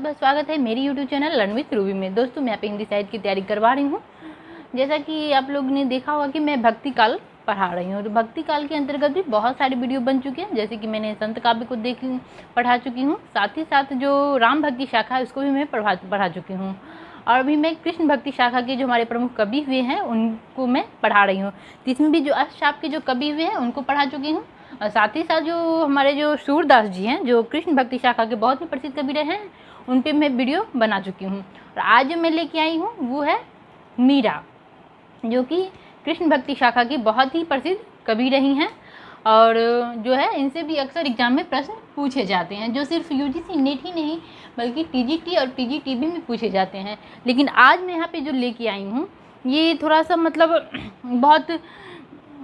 बहुत स्वागत है मेरी YouTube channel learn with Ruby में। दोस्तों मैं यहाँ पे हिंदी साहित्य की तैयारी करवा रही हूँ। जैसा कि आप लोग ने देखा होगा कि मैं भक्ति काल पढ़ा रही हूँ, तो भक्ति काल के अंतर्गत भी बहुत सारे वीडियो बन चुके हैं। जैसे कि मैंने संत काव्य को पढ़ा चुकी हूँ, साथ ही साथ जो राम भक्ति शाखा है उसको भी मैं पढ़ा चुकी हूँ, और अभी मैं कृष्ण भक्ति शाखा के जो हमारे प्रमुख कवि हुए हैं उनको मैं पढ़ा रही हूँ। तो इसमें भी जो अष्टशाप के जो कवि हुए हैं उनको पढ़ा चुकी हूँ, और साथ ही साथ जो हमारे जो सूरदास जी हैं जो कृष्ण भक्ति शाखा के बहुत ही प्रसिद्ध कवि रहे हैं उन पे मैं वीडियो बना चुकी हूँ। और आज जो मैं लेके आई हूँ वो है मीरा, जो कि कृष्ण भक्ति शाखा की बहुत ही प्रसिद्ध कवि रही हैं, और जो है इनसे भी अक्सर एग्जाम में प्रश्न पूछे जाते हैं, जो सिर्फ यूजीसी नेट ही नहीं बल्कि टीजीटी और पीजीटीबी में पूछे जाते हैं। लेकिन आज मैं यहाँ पे जो लेके आई हूँ ये थोड़ा सा मतलब बहुत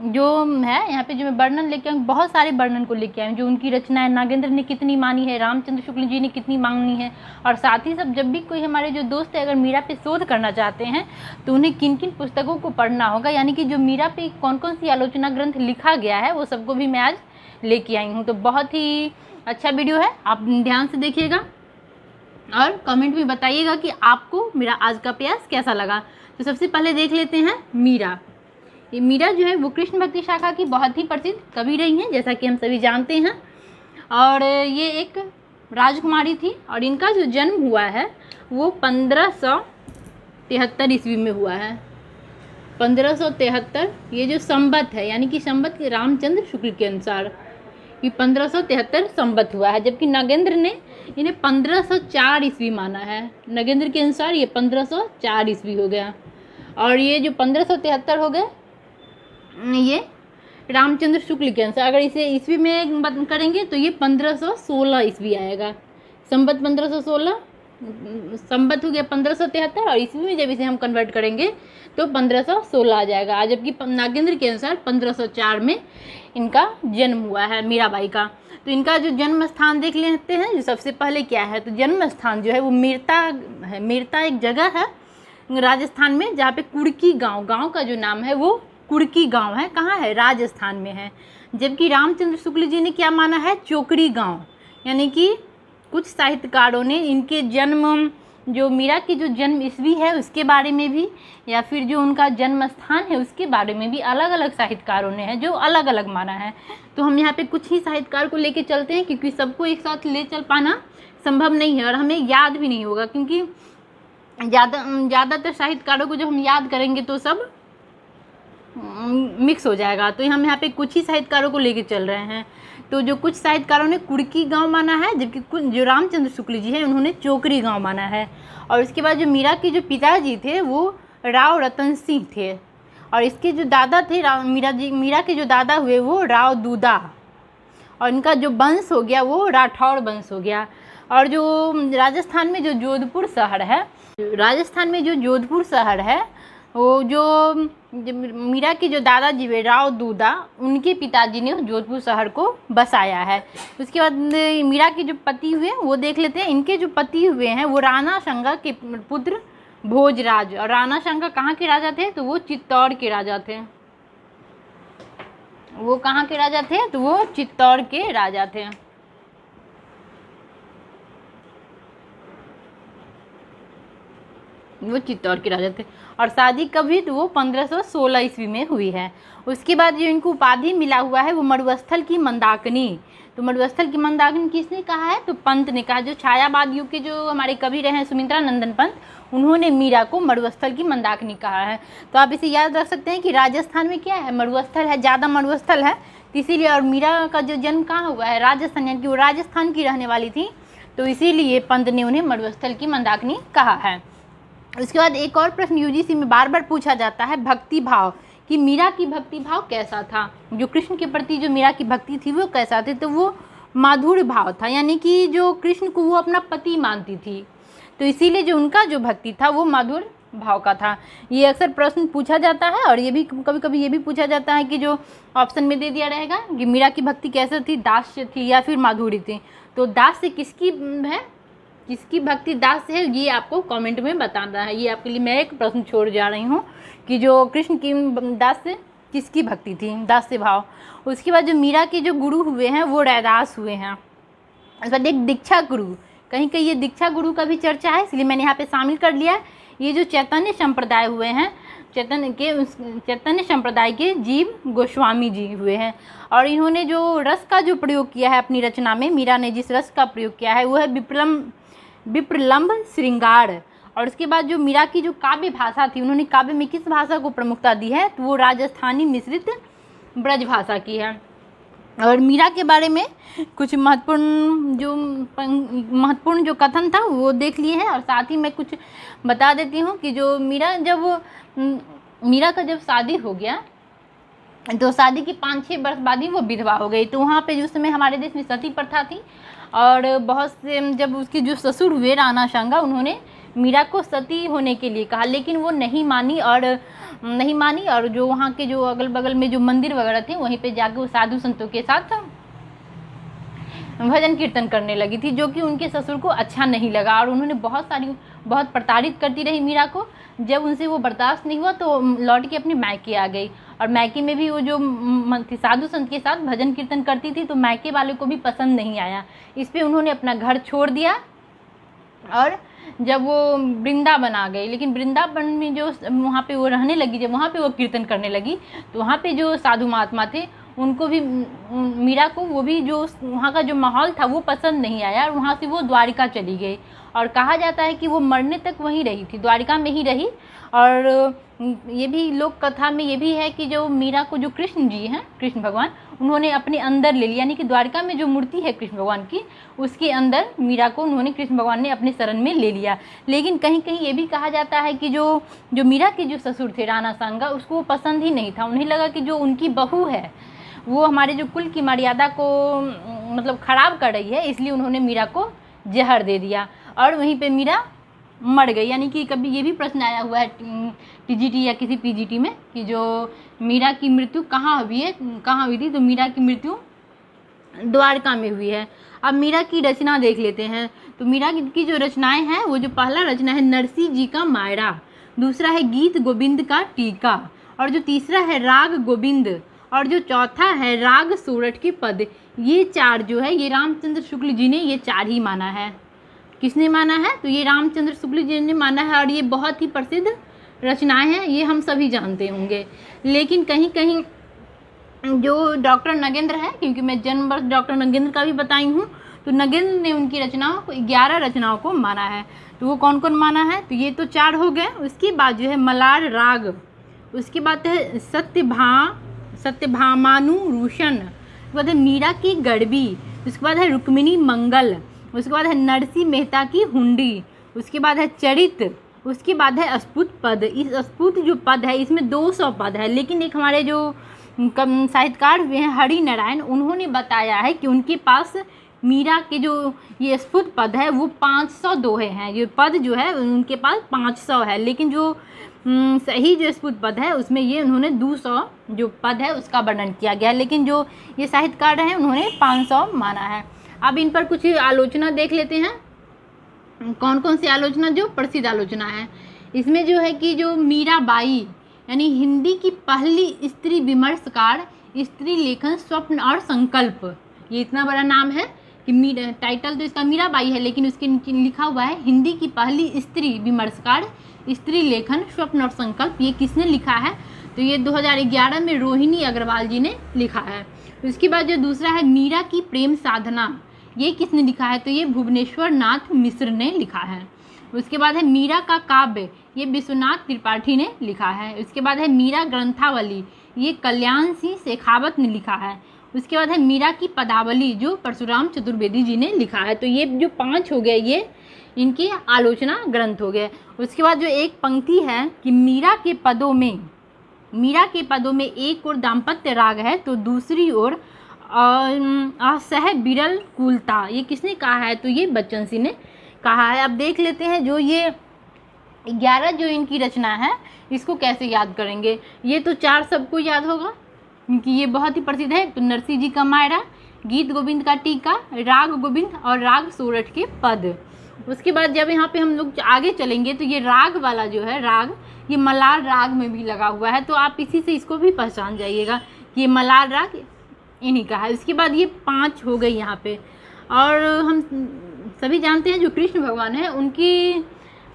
जो है यहाँ पे जो मैं वर्णन लेके आई, बहुत सारे वर्णन को लेके आई हूँ। जो उनकी रचनाएं नागेंद्र ने कितनी मानी है, रामचंद्र शुक्ल जी ने कितनी मांगनी है, और साथ ही सब जब भी कोई हमारे जो दोस्त है अगर मीरा पे शोध करना चाहते हैं तो उन्हें किन किन पुस्तकों को पढ़ना होगा, यानी कि जो मीरा पे कौन कौन सी आलोचना ग्रंथ लिखा गया है वो सबको भी मैं आज लेके आई हूँ। तो बहुत ही अच्छा वीडियो है, आप ध्यान से देखिएगा और कमेंट में बताइएगा कि आपको मेरा आज का प्रयास कैसा लगा। तो सबसे पहले देख लेते हैं मीरा। ये मीरा जो है वो कृष्ण भक्ति शाखा की बहुत ही प्रसिद्ध कवि रही हैं, जैसा कि हम सभी जानते हैं। और ये एक राजकुमारी थी, और इनका जो जन्म हुआ है वो 1573 ईस्वी में हुआ है। 1573 ये जो संवत है, यानी कि संवत के रामचंद्र शुक्ल के अनुसार ये 1573 संवत हुआ है, जबकि नगेंद्र ने इन्हें 1504 ईस्वी माना है। नगेंद्र के अनुसार ये 1504 ईस्वी हो गया, और ये जो 1573 हो गए ये रामचंद्र शुक्ल के अनुसार। अगर इसे ईस्वी में करेंगे तो ये 1516 ईस्वी आएगा। संवत 1516, संवत हो गया 1573, और ईस्वी में जब इसे हम कन्वर्ट करेंगे तो 1516 आ जाएगा। जबकि नागेंद्र के अनुसार 1504 में इनका जन्म हुआ है मीराबाई का। तो इनका जो जन्म स्थान देख लेते हैं। जो सबसे पहले क्या है, तो जन्म स्थान जो है वो मीरता है। मीरता एक जगह है राजस्थान में, जहाँ पे कुड़की गांव का जो नाम है वो कुड़की गांव है। कहाँ है? राजस्थान में है। जबकि रामचंद्र शुक्ल जी ने क्या माना है? चोकरी गांव। यानी कि कुछ साहित्यकारों ने इनके जन्म, जो मीरा की जो जन्म ईस्वी है उसके बारे में भी, या फिर जो उनका जन्म स्थान है उसके बारे में भी अलग अलग साहित्यकारों ने है जो अलग अलग माना है। तो हम यहाँ पे कुछ ही साहित्यकार को लेके चलते हैं, क्योंकि सबको एक साथ ले चल पाना संभव नहीं है और हमें याद भी नहीं होगा, क्योंकि ज़्यादातर साहित्यकारों को जब हम याद करेंगे तो सब मिक्स हो जाएगा। तो हम यहाँ पे कुछ ही साहित्यकारों को लेके चल रहे हैं। तो जो कुछ साहित्यकारों ने कुड़की गांव माना है, जबकि जो रामचंद्र शुक्ल जी हैं उन्होंने चोकरी गांव माना है। और उसके बाद जो मीरा के जो पिताजी थे वो राव रतन सिंह थे, और इसके जो दादा थे मीरा के जो दादा हुए वो राव दूदा, और इनका जो वंश हो गया वो राठौड़ वंश हो गया। और जो राजस्थान में जो जोधपुर शहर है वो जो मीरा के जो दादाजी हुए राव दूदा, उनके पिताजी ने जोधपुर शहर को बसाया है। उसके बाद मीरा के जो पति हुए वो देख लेते हैं। इनके जो पति हुए हैं वो राणा सांगा के पुत्र भोजराज, और राणा सांगा कहाँ के राजा थे? तो वो चित्तौड़ के राजा थे। वो कहाँ के राजा थे? तो वो चित्तौड़ के राजा थे। वो चित्तौड़ के राजा थे, और शादी कब हुई? तो वो 1516 ईस्वी में हुई है। उसके बाद जो इनको उपाधि मिला हुआ है वो मरुस्थल की मंदाकिनी। तो मरुस्थल की मंदाकिनी किसने कहा है? तो पंत ने कहा। जो छायावाद युग के जो हमारे कवि रहे हैं सुमित्रा नंदन पंत, उन्होंने मीरा को मरुस्थल की मंदाकिनी कहा है। तो आप इसे याद रख सकते हैं कि राजस्थान में क्या है? मरुस्थल है, ज़्यादा मरुस्थल है, तो इसीलिए। और मीरा का जो जन्म कहाँ हुआ है? राजस्थान, यानी कि वो राजस्थान की रहने वाली थी, तो इसीलिए पंत ने उन्हें मरुस्थल की मंदाकिनी कहा है। उसके बाद एक और प्रश्न यूजीसी में बार बार पूछा जाता है, भक्ति भाव, कि मीरा की भक्ति भाव कैसा था? जो कृष्ण के प्रति जो मीरा की भक्ति थी वो कैसा थी? तो वो माधुर्य भाव था, यानी कि जो कृष्ण को वो अपना पति मानती थी, तो इसीलिए जो उनका जो भक्ति था वो माधुर्य भाव का था। ये अक्सर प्रश्न पूछा जाता है, और ये भी कभी कभी ये भी पूछा जाता है कि जो ऑप्शन में दे दिया रहेगा कि मीरा की भक्ति कैसे थी, दास्य थी या फिर माधुरी थी। तो दास्य किसकी है, किसकी भक्ति दास है, ये आपको कमेंट में बताना है। ये आपके लिए मैं एक प्रश्न छोड़ जा रही हूँ कि जो कृष्ण की दास से किसकी भक्ति थी, दास से भाव। उसके बाद जो मीरा के जो गुरु हुए हैं वो रैदास हुए हैं। उसके बाद एक दीक्षा गुरु कहीं कहीं ये दीक्षा गुरु का भी चर्चा है, इसलिए मैंने यहाँ पे शामिल कर लिया है। ये जो चैतन्य संप्रदाय हुए हैं, चैतन्य संप्रदाय के जीव गोस्वामी जी हुए हैं। और इन्होंने जो रस का जो प्रयोग किया है अपनी रचना में, मीरा ने जिस रस का प्रयोग किया है वो है विप्रलंब श्रृंगार। और उसके बाद जो मीरा की जो काव्य भाषा थी, उन्होंने काव्य में किस भाषा को प्रमुखता दी है, तो वो राजस्थानी मिश्रित ब्रज भाषा की है। और मीरा के बारे में कुछ महत्वपूर्ण जो कथन था वो देख लिए हैं। और साथ ही मैं कुछ बता देती हूँ कि जो मीरा का जब शादी हो गया तो शादी के 5-6 वर्ष बाद ही वो विधवा हो गई। तो वहाँ पे जो समय हमारे देश में सती प्रथा थी, और बहुत से जब उसके जो ससुर हुए राणा सांगा, उन्होंने मीरा को सती होने के लिए कहा, लेकिन वो नहीं मानी। और जो वहाँ के जो अगल बगल में जो मंदिर वगैरह थे वहीं पे जाके वो साधु संतों के साथ भजन कीर्तन करने लगी थी, जो कि उनके ससुर को अच्छा नहीं लगा। और उन्होंने बहुत प्रताड़ित करती रही मीरा को। जब उनसे वो बर्दाश्त नहीं हुआ तो लौट के अपने मायके आ गई। और मायके में भी वो जो साधु संत के साथ भजन कीर्तन करती थी, तो मायके वाले को भी पसंद नहीं आया। इस पर उन्होंने अपना घर छोड़ दिया और जब वो वृंदावन आ गई, लेकिन वृंदावन में जो वहाँ पे वो रहने लगी, जब वहाँ पे वो कीर्तन करने लगी, तो वहाँ पे जो साधु महात्मा थे उनको भी, मीरा को वो भी जो वहाँ का जो माहौल था वो पसंद नहीं आया, और वहाँ से वो द्वारिका चली गई। और कहा जाता है कि वो मरने तक वहीं रही थी, द्वारिका में ही रही। और ये भी लोक कथा में ये भी है कि जो मीरा को जो कृष्ण जी हैं, कृष्ण भगवान, उन्होंने अपने अंदर ले लिया, यानी कि द्वारिका में जो मूर्ति है कृष्ण भगवान की, उसके अंदर मीरा को उन्होंने, कृष्ण भगवान ने अपने शरण में ले लिया। लेकिन कहीं कहीं ये भी कहा जाता है कि जो मीरा के जो ससुर थे राणा सांगा, उसको वो पसंद ही नहीं था। उन्हें लगा कि जो उनकी बहू है वो हमारे जो कुल की मर्यादा को मतलब ख़राब कर रही है, इसलिए उन्होंने मीरा को जहर दे दिया और वहीं पे मीरा मर गई। यानी कि कभी ये भी प्रश्न आया हुआ है टीजीटी या किसी पीजीटी में कि जो मीरा की मृत्यु कहाँ हुई थी, तो मीरा की मृत्यु द्वारका में हुई है। अब मीरा की रचना देख लेते हैं। तो मीरा की जो रचनाएं हैं, वो जो पहला रचना है नरसिंह जी का मायरा, दूसरा है गीत गोविंद का टीका, और जो तीसरा है राग गोविंद, और जो चौथा है राग सोरठ के पद। ये 4 जो है, ये रामचंद्र शुक्ल जी ने ये 4 ही माना है। किसने माना है? तो ये रामचंद्र शुक्ल जी ने माना है। और ये बहुत ही प्रसिद्ध रचनाएं हैं, ये हम सभी जानते होंगे। लेकिन कहीं कहीं जो डॉक्टर नगेंद्र है, क्योंकि मैं जन्म वर्ष डॉक्टर नगेंद्र का भी बताई हूँ, तो नगेंद्र ने उनकी रचनाओं को 11 रचनाओं को माना है। तो वो कौन कौन माना है? तो ये तो 4 हो गए। उसके बाद जो है मलार राग, उसके बाद है सत्यभामानु रूशन, उसके बाद है मीरा की गड़बी, उसके बाद है रुक्मिणी मंगल, उसके बाद है नरसिंह मेहता की हुंडी, उसके बाद है चरित, उसके बाद है अस्फुट पद। इस अस्फुट जो पद है इसमें 200 पद है, लेकिन एक हमारे जो साहित्यकार हुए हैं हरि नारायण, उन्होंने बताया है कि उनके पास मीरा के जो ये स्फुट पद है वो 500 दोहे हैं। ये पद जो है उनके पास 500 है, लेकिन जो सही जो स्फुट पद है उसमें ये उन्होंने 200 जो पद है उसका वर्णन किया गया है, लेकिन जो ये साहित्यकार हैं उन्होंने 500 माना है। अब इन पर कुछ आलोचना देख लेते हैं, कौन कौन सी आलोचना जो प्रसिद्ध आलोचना है। इसमें जो है कि जो मीराबाई यानी हिंदी की पहली स्त्री विमर्शकार, स्त्री लेखन स्वप्न और संकल्प, ये इतना बड़ा नाम है कि टाइटल तो इसका मीराबाई है, लेकिन उसके नीचे लिखा हुआ है हिंदी की पहली स्त्री विमर्शकार, स्त्री लेखन स्वप्न और संकल्प। ये किसने लिखा है? तो ये 2011 में रोहिणी अग्रवाल जी ने लिखा है। उसके बाद जो दूसरा है मीरा की प्रेम साधना, ये किसने लिखा है? तो ये भुवनेश्वर नाथ मिश्र ने लिखा है। उसके बाद है मीरा का काव्य, ये विश्वनाथ त्रिपाठी ने लिखा है। उसके बाद है मीरा ग्रंथावली, ये कल्याण सिंह शेखावत ने लिखा है। उसके बाद है मीरा की पदावली, जो परशुराम चतुर्वेदी जी ने लिखा है। तो ये जो 5 हो गए, ये इनके आलोचना ग्रंथ हो गए। उसके बाद जो एक पंक्ति है कि मीरा के पदों में एक और दाम्पत्य राग है तो दूसरी ओर असह बिरल कुलता, ये किसने कहा है? तो ये बच्चन सिंह ने कहा है। अब देख लेते हैं जो ये 11 जो इनकी रचना है इसको कैसे याद करेंगे। ये तो 4 सबको याद होगा क्योंकि ये बहुत ही प्रसिद्ध है। तो नरसिंह जी का मायरा, गीत गोविंद का टीका, राग गोविंद और राग सोरठ के पद। उसके बाद जब यहाँ पे हम लोग आगे चलेंगे तो ये राग वाला जो है राग, ये मलार राग में भी लगा हुआ है, तो आप इसी से इसको भी पहचान जाइएगा कि ये मलार राग इन्हीं का है। उसके बाद ये 5 हो गई यहाँ पे, और हम सभी जानते हैं जो कृष्ण भगवान हैं उनकी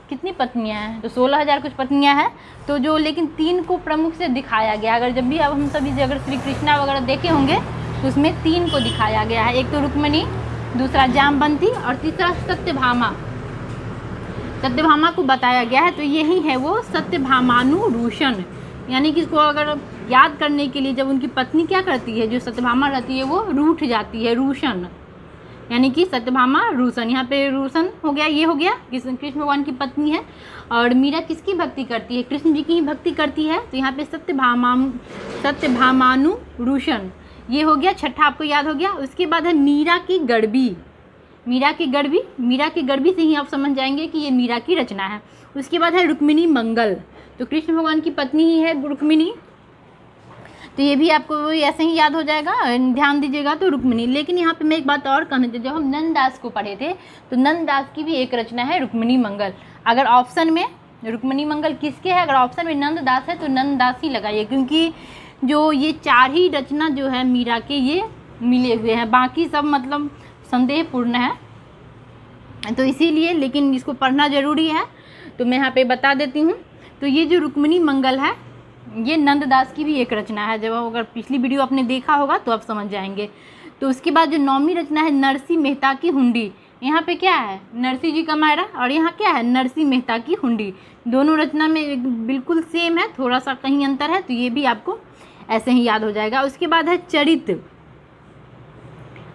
कितनी पत्नियां हैं, तो 16,000 कुछ पत्नियां हैं। तो जो लेकिन 3 को प्रमुख से दिखाया गया, अगर जब भी अब हम सभी अगर श्री कृष्णा वगैरह देखे होंगे तो उसमें 3 को दिखाया गया है। एक तो रुक्मिणी, दूसरा जामवंती और तीसरा सत्यभामा। सत्यभामा को बताया गया है, तो यही है वो सत्यभामानुरूषण, यानी कि इसको अगर याद करने के लिए जब उनकी पत्नी क्या करती है, जो सत्यभामा रहती है वो रूठ जाती है, रूषण, यानी कि सत्यभामा रूषण। यहाँ पे रूषण हो गया, ये हो गया कृष्ण भगवान की पत्नी है। और मीरा किसकी भक्ति करती है, कृष्ण जी की ही भक्ति करती है, तो यहाँ पे सत्यभामानुरूषण ये हो गया, छठा आपको याद हो गया। उसके बाद है मीरा की गड़बी। मीरा की गड़बी से ही आप समझ जाएंगे कि ये मीरा की रचना है। उसके बाद है रुक्मिणी मंगल, तो कृष्ण भगवान की पत्नी ही है रुक्मिणी, तो ये भी आपको ऐसे ही याद हो जाएगा, ध्यान दीजिएगा। तो रुक्मिणी, लेकिन यहाँ पे मैं एक बात और कहना चाहती हूँ, जब हम नंददास को पढ़े थे तो नंददास की भी एक रचना है रुक्मिणी मंगल। अगर ऑप्शन में रुक्मिणी मंगल किसके है, अगर ऑप्शन में नंददास है तो नंददास ही लगाइए, क्योंकि जो ये 4 ही रचना जो है मीरा के ये मिले हुए हैं, बाकी सब मतलब संदेहपूर्ण है, तो इसीलिए, लेकिन इसको पढ़ना ज़रूरी है, तो मैं यहाँ पे बता देती हूँ। तो ये जो रुक्मिणी मंगल है ये नंददास की भी एक रचना है, जब अगर पिछली वीडियो आपने देखा होगा तो आप समझ जाएंगे। तो उसके बाद जो 9वीं रचना है नरसिंह मेहता की हुंडी, यहाँ पे क्या है, नरसिंह जी का मायरा, और यहाँ क्या है, नरसिंह मेहता की हुंडी। दोनों रचना में बिल्कुल सेम है, थोड़ा सा कहीं अंतर है, तो ये भी आपको ऐसे ही याद हो जाएगा। उसके बाद है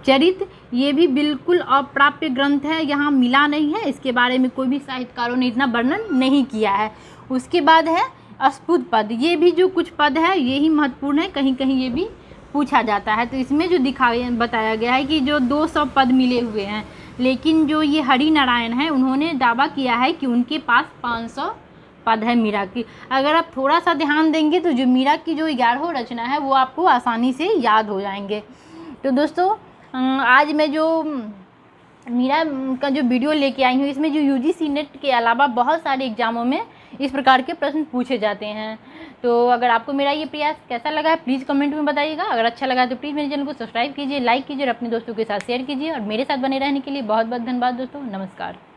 चरित, ये भी बिल्कुल अप्राप्य ग्रंथ है, यहाँ मिला नहीं है, इसके बारे में कोई भी साहित्यकारों ने इतना वर्णन नहीं किया है। उसके बाद है अस्फुट पद, ये भी जो कुछ पद है ये ही महत्वपूर्ण है, कहीं कहीं ये भी पूछा जाता है। तो इसमें जो बताया गया है कि जो 200 पद मिले हुए हैं, लेकिन जो ये हरि नारायण है उन्होंने दावा किया है कि उनके पास 500 पद है मीरा की। अगर आप थोड़ा सा ध्यान देंगे तो जो मीरा की जो 11 रचना है वो आपको आसानी से याद हो जाएंगे। तो दोस्तों आज मैं जो मीरा का जो वीडियो लेके आई हूँ, इसमें जो यूजीसी नेट के अलावा बहुत सारे एग्जामों में इस प्रकार के प्रश्न पूछे जाते हैं। तो अगर आपको मेरा ये प्रयास कैसा लगा है प्लीज़ कमेंट में बताइएगा। अगर अच्छा लगा तो प्लीज़ मेरे चैनल को सब्सक्राइब कीजिए, लाइक कीजिए और अपने दोस्तों के साथ शेयर कीजिए। और मेरे साथ बने रहने के लिए बहुत बहुत धन्यवाद दोस्तों, नमस्कार।